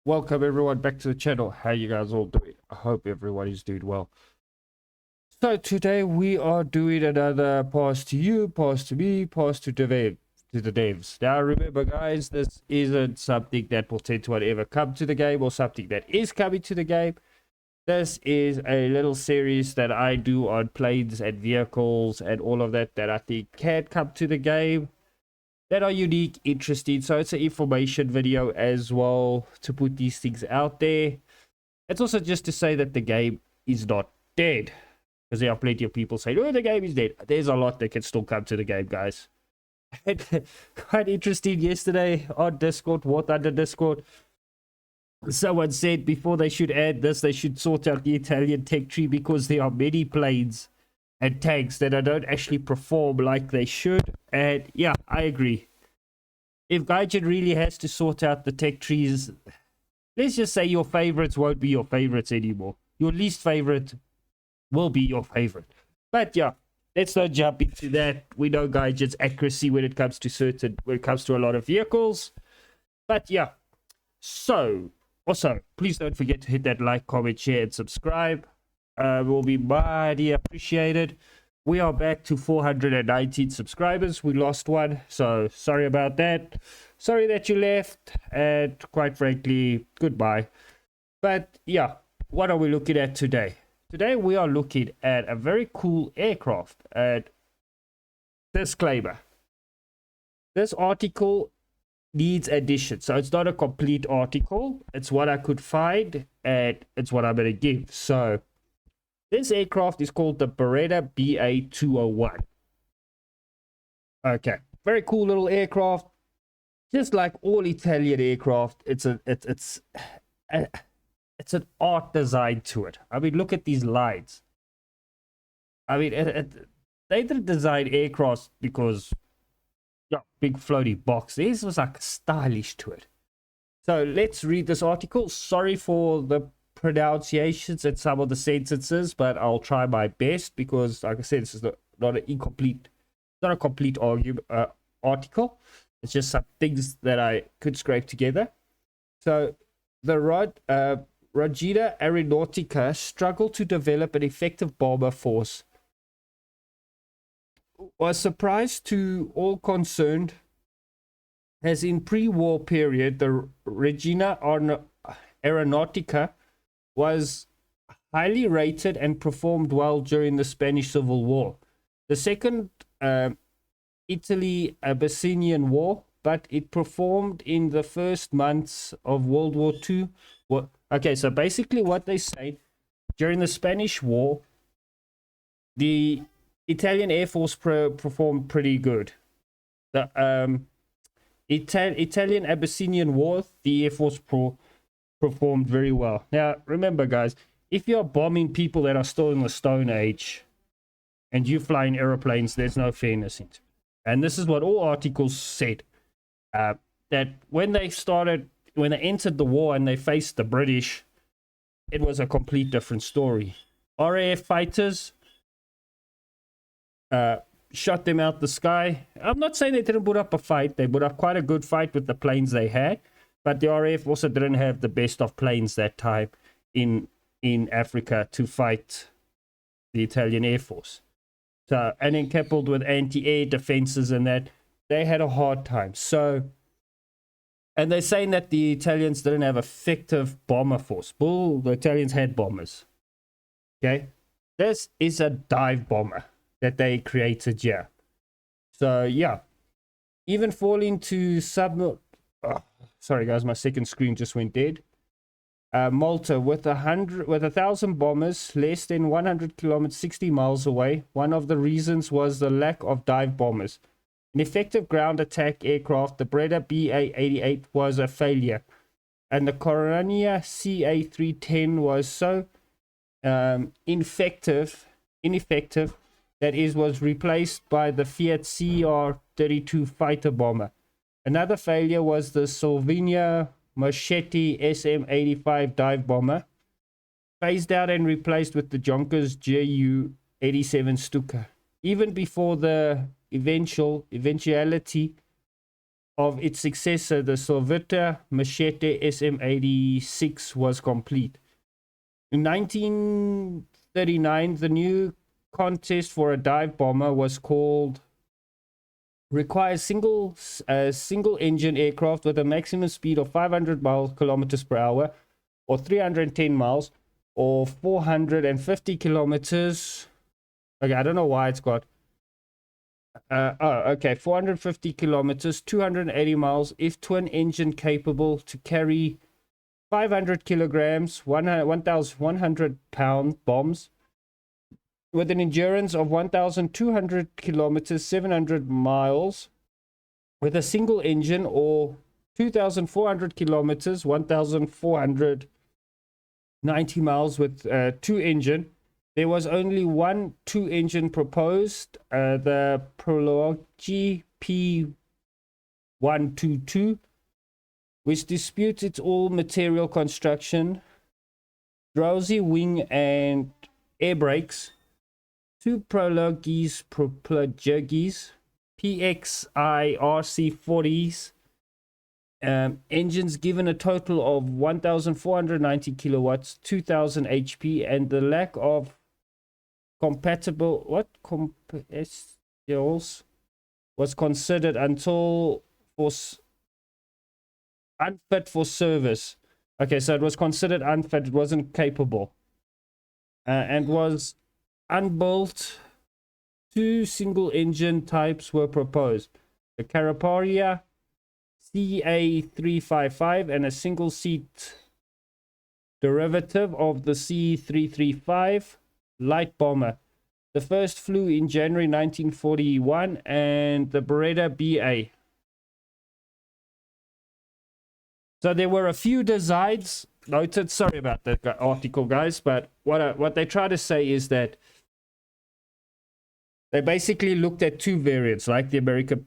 Welcome everyone back to the channel. How you guys all doing? I hope everyone is doing well. So today we are doing another pass to you, pass to me, pass to the devs. Now remember guys, this isn't something that will tend to ever come to the game or something that is coming to the game. This is a little series that I do on planes and vehicles and all of that I think can come to the game, that are unique, interesting. So it's an information video as well to put these things out there. It's also just to say that the game is not dead, because there are plenty of people saying, oh, the game is dead. There's a lot that can still come to the game, guys. And quite interesting, yesterday on Discord, War Thunder Discord, someone said before they should add this, they should sort out the Italian tech tree, because there are many planes and tanks that don't actually perform like they should. And yeah, I agree. If Gaijin really has to sort out the tech trees, let's just say your favorites won't be your favorites anymore. Your least favorite will be your favorite. But yeah, let's not jump into that. We know Gaijin's accuracy when it comes to a lot of vehicles. But yeah, so also please don't forget to hit that like, comment, share, and subscribe. Will be mighty appreciated. We are back to 419 subscribers. We lost one, so sorry about that. Sorry that you left, and quite frankly, goodbye. But yeah, what are we looking at today? Today we are looking at a very cool aircraft. And disclaimer, this article needs addition, so it's not a complete article. It's what I could find, and it's what I'm going to give. So this aircraft is called the Breda Ba.201. Okay, very cool little aircraft. Just like all Italian aircraft, it's an art design to it. I mean, look at these lines. I mean, they didn't design aircrafts because big floaty box. This was like stylish to it. So let's read this article. Sorry for the pronunciations and some of the sentences, but I'll try my best, because like I said, this is not a complete article. It's just some things that I could scrape together. So the Regina Aeronautica struggled to develop an effective bomber force. Was surprised to all concerned, as in pre-war period, the Regina Aeronautica was highly rated and performed well during the Spanish Civil War, the second Italy-Abyssinian War, but it performed in the first months of World War II. Okay, so basically what they say, during the Spanish War, the Italian Air Force performed pretty good. The Italian Abyssinian War, the Air Force performed very well. Now, remember, guys, if you're bombing people that are still in the Stone Age and you fly in aeroplanes, there's no fairness in it. And this is what all articles said, that when they entered the war and they faced the British, it was a complete different story. RAF fighters shot them out the sky. I'm not saying they didn't put up a fight. They put up quite a good fight with the planes they had. But the RAF also didn't have the best of planes that time in Africa to fight the Italian Air Force. So, and then coupled with anti-air defenses and that, they had a hard time. So, and they're saying that the Italians didn't have effective bomber force. Bull, the Italians had bombers. Okay? This is a dive bomber that they created here. So, yeah. Even falling to sorry guys, my second screen just went dead. Malta with 1,000 bombers, less than 100 kilometers, 60 miles away. One of the reasons was the lack of dive bombers. An effective ground attack aircraft, the Breda Ba.88 was a failure, and the Coronia CA310 was so ineffective that it was replaced by the Fiat CR32 fighter bomber. Another failure was the Slovenia Machete SM-85 dive bomber, phased out and replaced with the Junkers Ju-87 Stuka. Even before the eventuality of its successor, the Soviet Machete SM-86, was complete. In 1939, the new contest for a dive bomber was called requires single engine aircraft with a maximum speed of 500 kilometers per hour, or 310 miles, or 450 kilometers. Okay, I don't know why it's got 450 kilometers, 280 miles, if twin engine capable to carry 500 kilograms, 1,100 pound bombs with an endurance of 1,200 kilometers, 700 miles, with a single engine, or 2,400 kilometers, 1,490 miles with two engine. There was only one two engine proposed, the Wwii P122, which disputes its all material construction, drowsy wing and air brakes. Two Prologis PXI-RC40s engines given a total of 1,490 kilowatts, 2,000 HP, and the lack of compatible compatibles was considered until unfit for service. Okay, so it was considered unfit, it wasn't capable, and was unbuilt. Two single engine types were proposed, the Caraparia CA355 and a single seat derivative of the C335 light bomber. The first flew in January 1941, and the Breda Ba. So there were a few designs noted. Sorry about that article, guys, but what they try to say is that they basically looked at two variants, like the American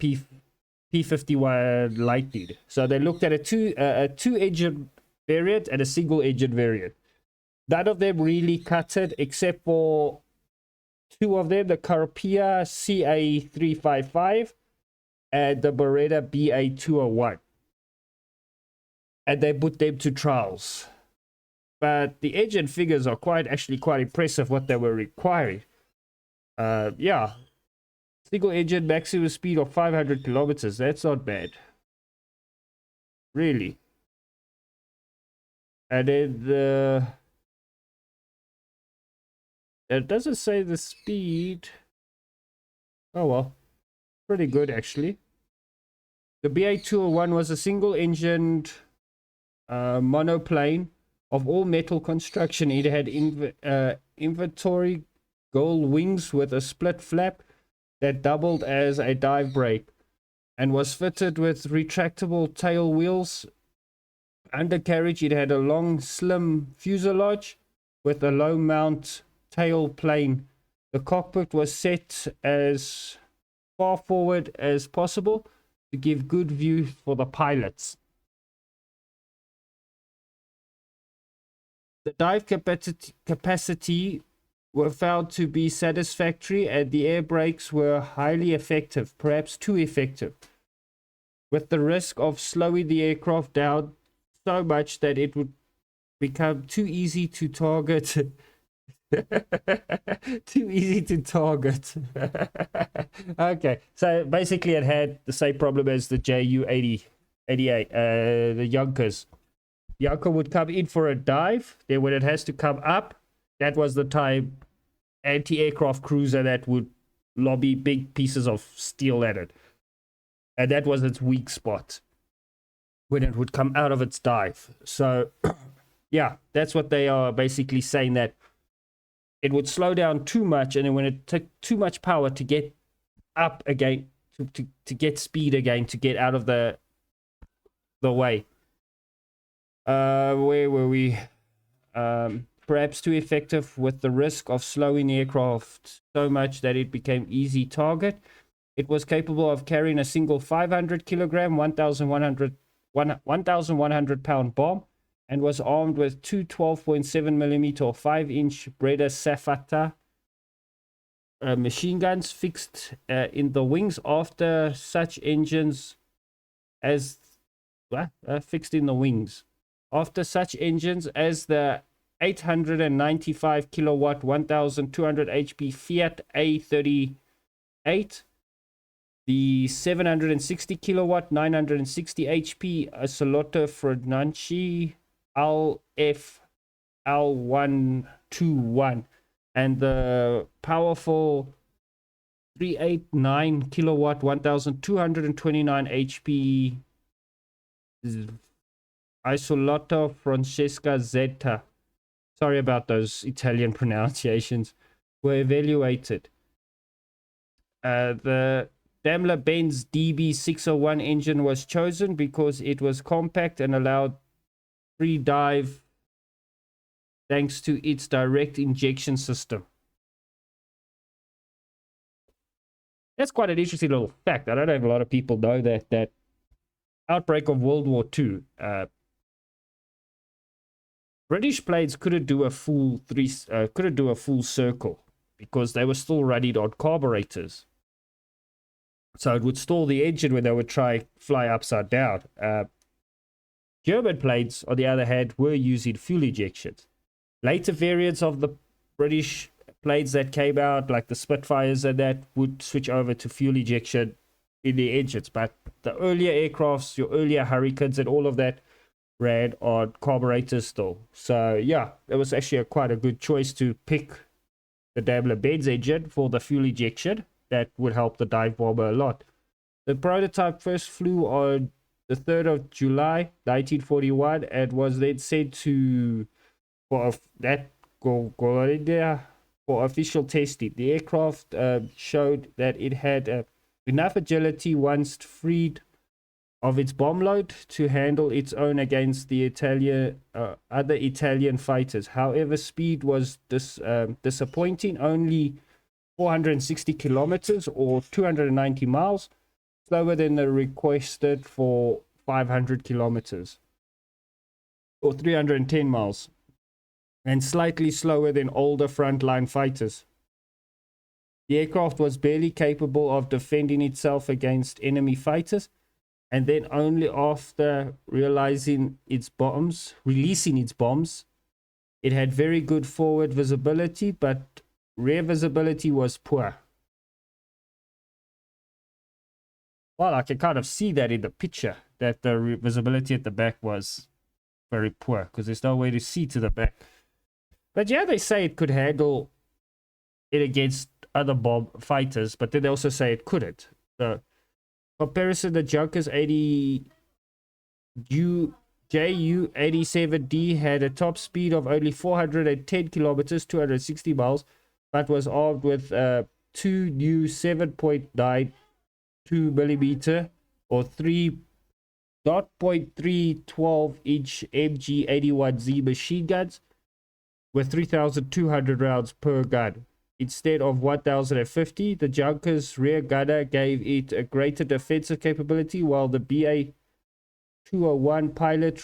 P51 Lightning. So they looked at a two-engine variant and a single-engine variant. None of them really cut it, except for two of them, the Carpia CA355 and the Breda Ba.201. And they put them to trials. But the engine figures are actually quite impressive what they were requiring. Yeah, single engine maximum speed of 500 kilometers. That's not bad, really. And then it doesn't say the speed. Oh well, pretty good actually. The Ba201 was a single engined monoplane of all metal construction. It had inventory gold wings with a split flap that doubled as a dive brake, and was fitted with retractable tail wheels. Undercarriage, it had a long, slim fuselage with a low mount tail plane. The cockpit was set as far forward as possible to give good view for the pilots. The dive capacity were found to be satisfactory, and the air brakes were highly effective, perhaps too effective, with the risk of slowing the aircraft down so much that it would become too easy to target. Too easy to target. Okay, so basically it had the same problem as the Ju-88, the Yonkers. Yonker would come in for a dive, then when it has to come up, that was the time anti-aircraft cruiser that would lobby big pieces of steel at it. And that was its weak spot when it would come out of its dive. So, yeah, that's what they are basically saying, that it would slow down too much, and then when it took too much power to get up again, to get speed again, to get out of the way. Where were we? Perhaps too effective, with the risk of slowing the aircraft so much that it became easy target. It was capable of carrying a single 500 kilogram, 1,100 pound bomb, and was armed with two 12.7 millimeter or 5-inch Breda Safata machine guns fixed in the wings. After such engines as fixed in the wings. After such engines as the 895 kilowatt 1200 HP Fiat A38, the 760 kilowatt 960 HP Salotto Fronanci L121, and the powerful 389 kilowatt 1229 HP Isolotto Francesca Zeta, sorry about those Italian pronunciations, were evaluated. The Daimler-Benz DB601 engine was chosen because it was compact and allowed free dive thanks to its direct injection system. That's quite an interesting little fact. I don't know if a lot of people know that outbreak of World War II, British planes couldn't do a full circle because they were still running on carburetors. So it would stall the engine when they would try fly upside down. German planes, on the other hand, were using fuel injections. Later variants of the British planes that came out, like the Spitfires and that, would switch over to fuel injection in the engines. But the earlier aircrafts, your earlier Hurricanes and all of that, ran on carburetors still. So yeah, it was actually quite a good choice to pick the Daimler-Benz engine for the fuel injection. That would help the dive bomber a lot. The prototype first flew on the 3rd of July 1941 and was then sent to for official testing. The aircraft showed that it had enough agility once freed of its bomb load to handle its own against the other Italian fighters. However, speed was disappointing. Only 460 kilometers or 290 miles, slower than the requested for 500 kilometers or 310 miles, and slightly slower than older frontline fighters. The aircraft was barely capable of defending itself against enemy fighters, and then only after releasing its bombs, it had very good forward visibility, but rear visibility was poor. Well, I can kind of see that in the picture, that the visibility at the back was very poor because there's no way to see to the back. But yeah, they say it could handle it against other bomb fighters, but then they also say it couldn't. So, comparison, the Junkers Ju-87D had a top speed of only 410 kilometers, 260 miles, but was armed with two new 7.92 millimeter or 3.312-inch MG81Z machine guns with 3,200 rounds per gun. Instead of 1,050, the Junkers rear gunner gave it a greater defensive capability, while the Ba.201 pilot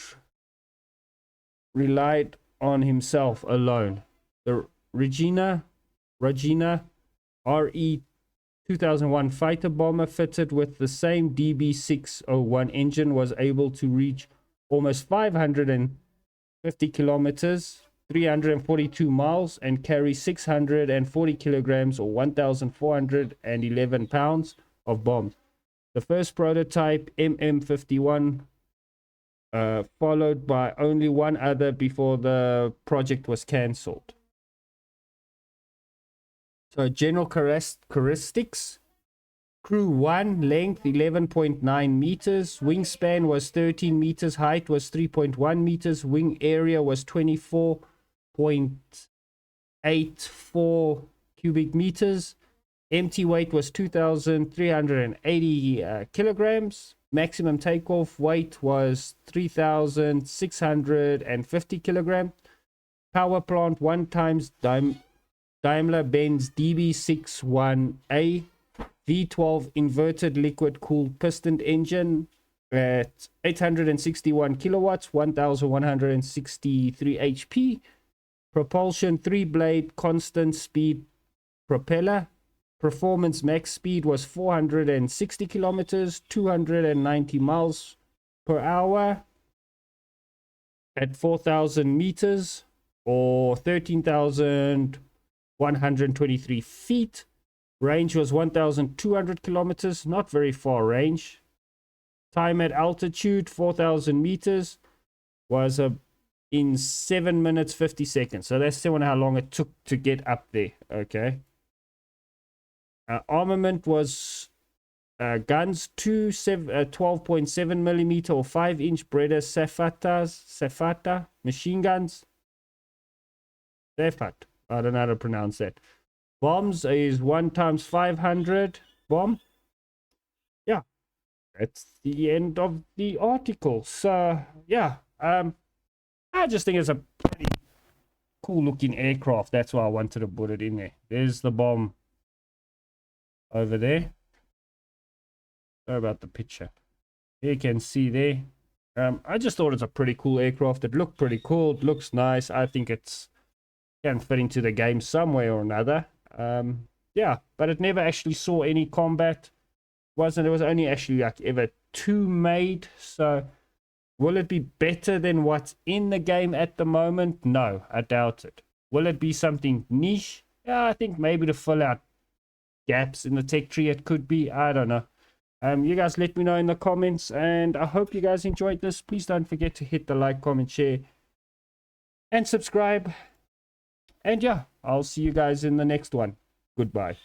relied on himself alone. The Regina RE 2001 fighter bomber, fitted with the same DB601 engine, was able to reach almost 550 kilometers, 342 miles, and carry 640 kilograms or 1,411 pounds of bombs. The first prototype, MM51, followed by only one other before the project was cancelled. So general characteristics: crew 1, length 11.9 meters, wingspan was 13 meters, height was 3.1 meters, wing area was 24.84 cubic meters, empty weight was 2,380 kilograms, maximum takeoff weight was 3,650 kilograms, power plant 1 times Daimler-Benz DB61A V12 inverted liquid cooled piston engine at 861 kilowatts, 1,163 HP. Propulsion 3-blade constant speed propeller. performance max speed was 460 kilometers, 290 miles per hour at 4,000 meters or 13,123 feet. Range was 1,200 kilometers, not very far range. Time at altitude, 4,000 meters, was in 7 minutes 50 seconds. So that's still how long it took to get up there. Okay. Armament was guns, 12.7 millimeter or 5-inch Breda Safata machine guns. Safat. I don't know how to pronounce that. Bombs is 1x500 bomb. Yeah, that's the end of the article. So yeah, I just think it's a pretty cool looking aircraft. That's why I wanted to put it in there. There's the bomb over there. Sorry about the picture. You can see there. I just thought it's a pretty cool aircraft. It looked pretty cool. It looks nice. I think it's can fit into the game some way or another. Yeah, but it never actually saw any combat. There was only actually like ever 2 made. So will it be better than what's in the game at the moment? No, I doubt it. Will it be something niche? Yeah, I think maybe to fill out gaps in the tech tree it could be. I don't know. You guys let me know in the comments, and I hope you guys enjoyed this. Please don't forget to hit the like, comment, share, and subscribe. And yeah, I'll see you guys in the next one. Goodbye.